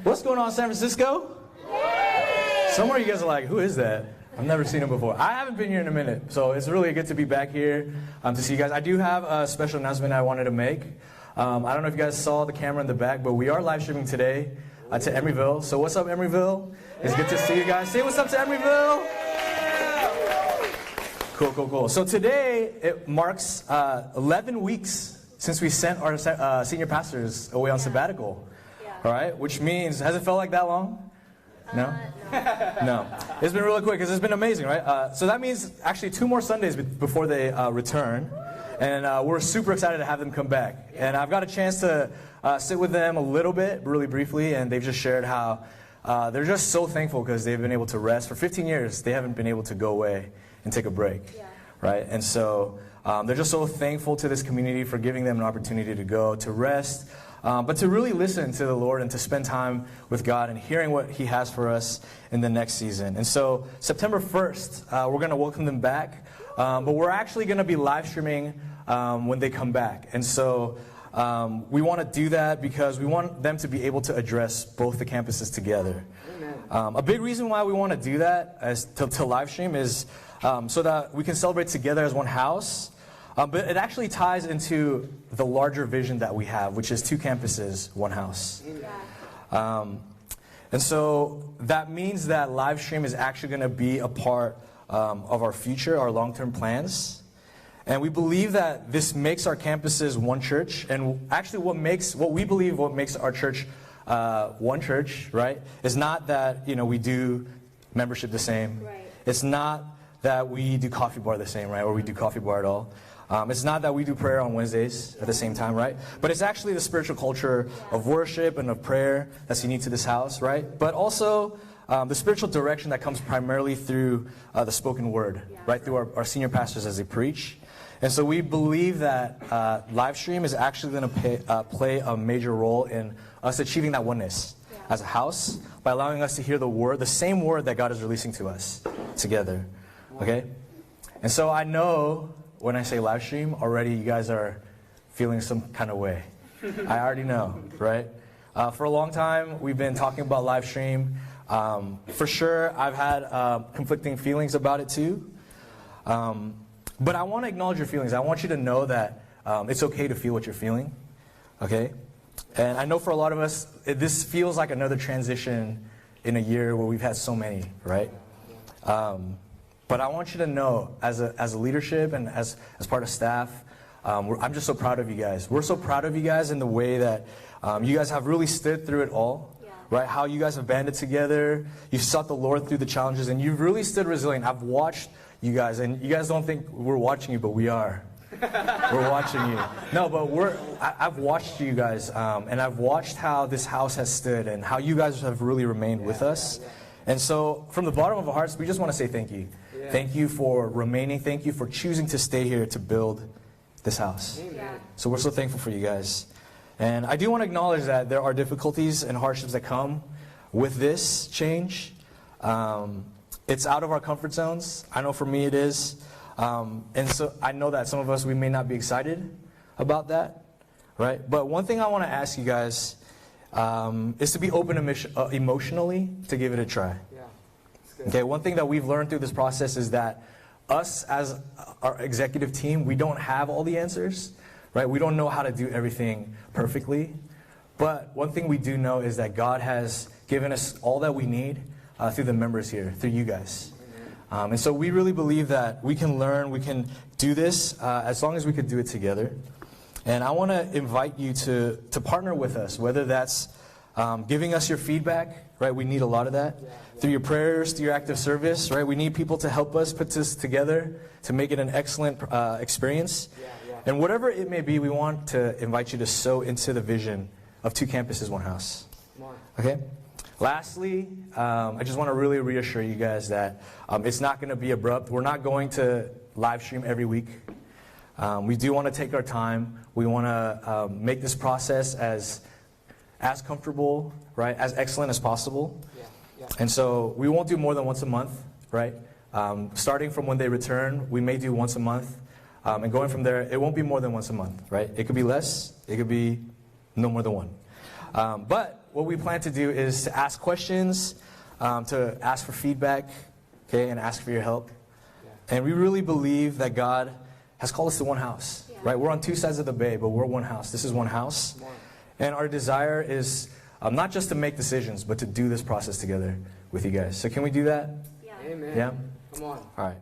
What's going on, San Francisco? Some of you guys are like, who is that? I've never seen him before. I haven't been here in a minute, so it's really good to be back here to see you guys. I do have a special announcement I wanted to make. I don't know if you guys saw the camera in the back, but we are live streaming today to Emeryville. So what's up, Emeryville? It's good to see you guys. Say what's up to Emeryville. Cool. So today, it marks 11 weeks since we sent our senior pastors away on sabbatical. All right, which means, has it felt like that long? No? No. It's been really quick because it's been amazing, right? So that means actually 2 more Sundays before they return. And we're super excited to have them come back. And I've got a chance to sit with them a little bit, really briefly, and they've just shared how they're just so thankful because they've been able to rest. For 15 years, they haven't been able to go away and take a break, right? And so they're just so thankful to this community for giving them an opportunity to go, to rest, but to really listen to the Lord and to spend time with God and hearing what He has for us in the next season. And so September 1st, we're going to welcome them back, but we're actually going to be live streaming when they come back. And so we want to do that because we want them to be able to address both the campuses together. A big reason why we want to do that as to live stream is so that we can celebrate together as one house. But it actually ties into the larger vision that we have, which is 2 campuses, 1 house. And so that means that live stream is actually going to be a part of our future, our long-term plans. And we believe that this makes our campuses one church. And actually what we believe makes our church one church, right, is not that, we do membership the same. Right. It's not that we do coffee bar the same, right, or we do coffee bar at all. It's not that we do prayer on Wednesdays at the same time, right? But it's actually the spiritual culture of worship and of prayer that's unique to this house, right? But also the spiritual direction that comes primarily through the spoken word, right? Through our senior pastors as they preach. And so we believe that live stream is actually going to play a major role in us achieving that oneness as a house by allowing us to hear the word, the same word that God is releasing to us together, okay? And so I know when I say live stream, already you guys are feeling some kind of way. I already know, right? For a long time, we've been talking about live stream. For sure, I've had conflicting feelings about it too. But I want to acknowledge your feelings. I want you to know that it's okay to feel what you're feeling, okay? And I know for a lot of us, this feels like another transition in a year where we've had so many, right? But I want you to know, as a leadership and as part of staff, I'm just so proud of you guys. We're so proud of you guys in the way that you guys have really stood through it all, right? How you guys have banded together, you've sought the Lord through the challenges, and you've really stood resilient. I've watched you guys, and you guys don't think we're watching you, but we are. We're watching you. No, but I've watched you guys, and I've watched how this house has stood and how you guys have really remained with us. And so, from the bottom of our hearts, we just want to say thank you. Thank you for remaining. Thank you for choosing to stay here to build this house. So we're so thankful for you guys. And I do want to acknowledge that there are difficulties and hardships that come with this change. It's out of our comfort zones. I know for me it is. And so I know that some of us, we may not be excited about that, right? But one thing I want to ask you guys is to be open emotionally to give it a try. Okay, one thing that we've learned through this process is that us as our executive team, we don't have all the answers, right? We don't know how to do everything perfectly. But one thing we do know is that God has given us all that we need through the members here, through you guys. And so we really believe that we can learn, we can do this as long as we could do it together. And I want to invite you to partner with us, whether that's giving us your feedback, right? We need a lot of that. Through your prayers, through your active service, right? We need people to help us put this together to make it an excellent experience. And whatever it may be, we want to invite you to sow into the vision of 2 campuses, 1 house. Okay? Lastly, I just want to really reassure you guys that it's not going to be abrupt. We're not going to live stream every week. We do want to take our time. We want to make this process as comfortable, right, as excellent as possible. And so we won't do more than once a month, right? Starting from when they return, we may do once a month. And going from there, it won't be more than once a month, right? It could be less. It could be no more than 1. But what we plan to do is to ask questions, to ask for feedback, okay, and ask for your help. And we really believe that God has called us to one house, right? We're on two sides of the bay, but we're one house. This is one house. And our desire is not just to make decisions, but to do this process together with you guys. So can we do that? Yeah. Amen. Yeah? Come on. All right.